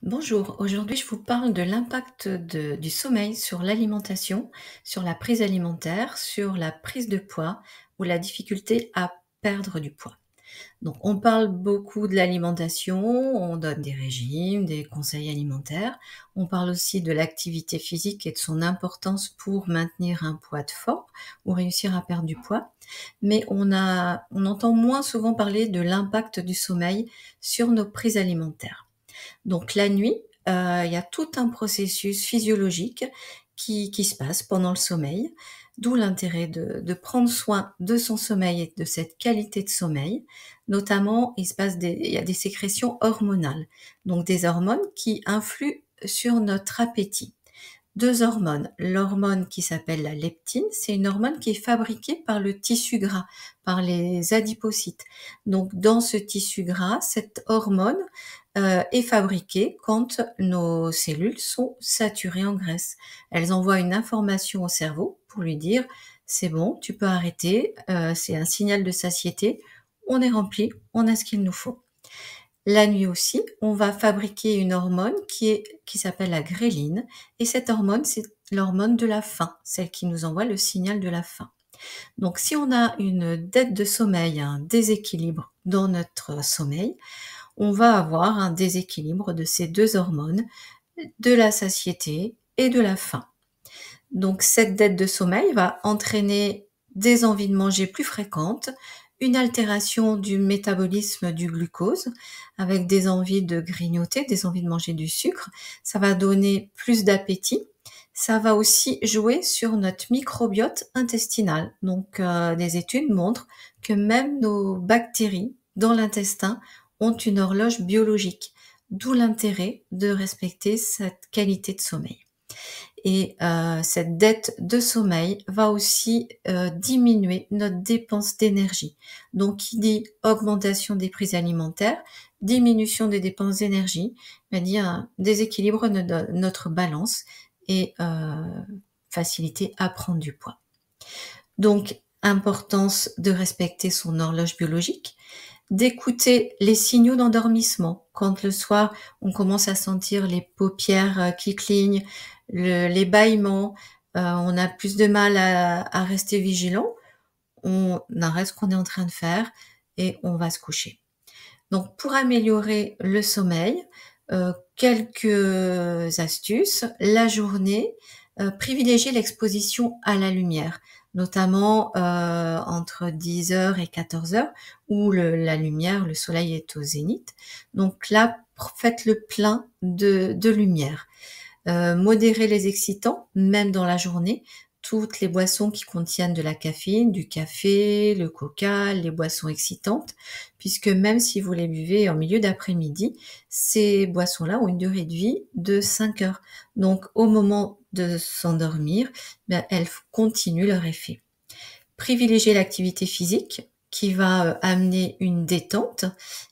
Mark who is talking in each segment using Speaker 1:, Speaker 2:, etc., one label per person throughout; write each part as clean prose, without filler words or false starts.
Speaker 1: Bonjour, aujourd'hui je vous parle de l'impact du sommeil sur l'alimentation, sur la prise alimentaire, sur la prise de poids ou la difficulté à perdre du poids. Donc on parle beaucoup de l'alimentation, on donne des régimes, des conseils alimentaires, on parle aussi de l'activité physique et de son importance pour maintenir un poids de fort ou réussir à perdre du poids, mais on entend moins souvent parler de l'impact du sommeil sur nos prises alimentaires. Donc la nuit, il y a tout un processus physiologique qui se passe pendant le sommeil, d'où l'intérêt de prendre soin de son sommeil et de cette qualité de sommeil. Notamment, il y a des sécrétions hormonales, donc des hormones qui influent sur notre appétit. 2 hormones. L'hormone qui s'appelle la leptine, c'est une hormone qui est fabriquée par le tissu gras, par les adipocytes. Donc dans ce tissu gras, cette hormone, est fabriquée quand nos cellules sont saturées en graisse. Elles envoient une information au cerveau pour lui dire: «C'est bon, tu peux arrêter», c'est un signal de satiété, on est rempli, on a ce qu'il nous faut. La nuit aussi, on va fabriquer une hormone qui s'appelle la gréline et cette hormone, c'est l'hormone de la faim, celle qui nous envoie le signal de la faim. Donc si on a une dette de sommeil, un déséquilibre dans notre sommeil, on va avoir un déséquilibre de ces 2 hormones, de la satiété et de la faim. Donc cette dette de sommeil va entraîner des envies de manger plus fréquentes, une altération du métabolisme du glucose avec des envies de grignoter, des envies de manger du sucre. Ça va donner plus d'appétit. Ça va aussi jouer sur notre microbiote intestinal. Donc des études montrent que même nos bactéries dans l'intestin ont une horloge biologique, d'où l'intérêt de respecter cette qualité de sommeil. Et cette dette de sommeil va aussi, diminuer notre dépense d'énergie. Donc qui dit augmentation des prix alimentaires, diminution des dépenses d'énergie, bah dit un déséquilibre de notre balance et facilité à prendre du poids. Donc importance de respecter son horloge biologique, d'écouter les signaux d'endormissement. Quand le soir, on commence à sentir les paupières, qui clignent, les bâillements, on a plus de mal à rester vigilant, on arrête ce qu'on est en train de faire et on va se coucher. Donc pour améliorer le sommeil, quelques astuces. La journée, privilégier l'exposition à la lumière, notamment, entre 10 heures et 14 heures où la lumière, le soleil est au zénith. Donc là, faites le plein de lumière. Modérer les excitants, même dans la journée. Toutes les boissons qui contiennent de la caféine, du café, le coca, les boissons excitantes, puisque même si vous les buvez en milieu d'après-midi, ces boissons-là ont une durée de vie de 5 heures. Donc au moment de s'endormir, ben, elles continuent leur effet. Privilégier l'activité physique qui va, amener une détente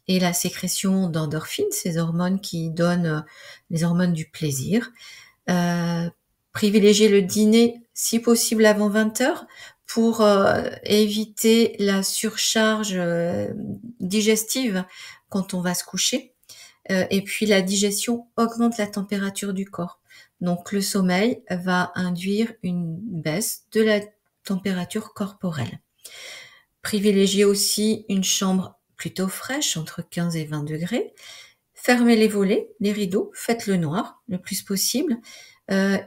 Speaker 1: et la sécrétion d'endorphines, ces hormones qui donnent, les hormones du plaisir. Heu, Privilégier le dîner, si possible avant 20 heures pour, éviter la surcharge, digestive quand on va se coucher. Et puis la digestion augmente la température du corps. Donc le sommeil va induire une baisse de la température corporelle. Privilégiez aussi une chambre plutôt fraîche, entre 15 et 20 degrés. Fermez les volets, les rideaux, faites le noir le plus possible.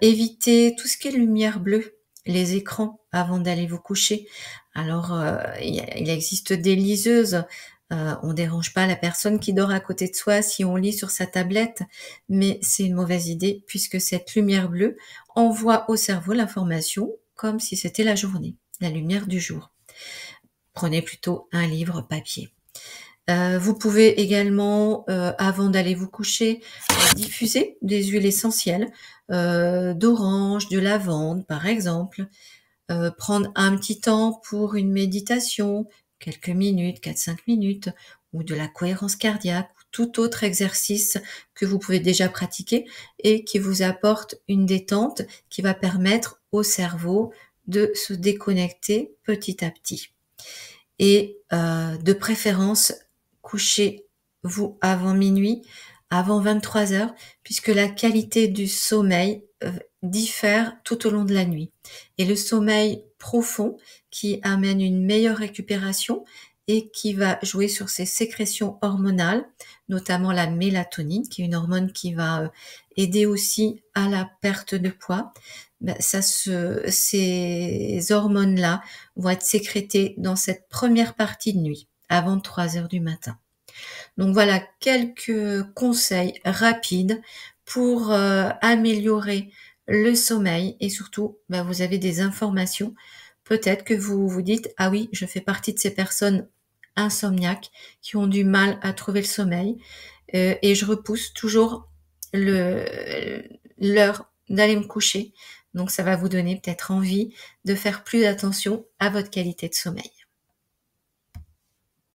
Speaker 1: Évitez tout ce qui est lumière bleue, les écrans avant d'aller vous coucher. Alors, il existe des liseuses, on dérange pas la personne qui dort à côté de soi si on lit sur sa tablette, mais c'est une mauvaise idée puisque cette lumière bleue envoie au cerveau l'information comme si c'était la journée, la lumière du jour. Prenez plutôt un livre papier. Vous pouvez également, avant d'aller vous coucher, diffuser des huiles essentielles, d'orange, de lavande par exemple. Prendre un petit temps pour une méditation, quelques minutes, 4-5 minutes, ou de la cohérence cardiaque, ou tout autre exercice que vous pouvez déjà pratiquer et qui vous apporte une détente qui va permettre au cerveau de se déconnecter petit à petit. Et de préférence, couchez-vous avant minuit, avant 23 heures, puisque la qualité du sommeil diffère tout au long de la nuit. Et le sommeil profond, qui amène une meilleure récupération et qui va jouer sur ces sécrétions hormonales, notamment la mélatonine, qui est une hormone qui va aider aussi à la perte de poids. Ben, ces hormones-là vont être sécrétées dans cette première partie de nuit, avant 3 heures du matin. Donc voilà quelques conseils rapides pour améliorer le sommeil et surtout, bah, vous avez des informations. Peut-être que vous vous dites, ah oui, je fais partie de ces personnes insomniaques qui ont du mal à trouver le sommeil et je repousse toujours l'heure d'aller me coucher. Donc ça va vous donner peut-être envie de faire plus attention à votre qualité de sommeil.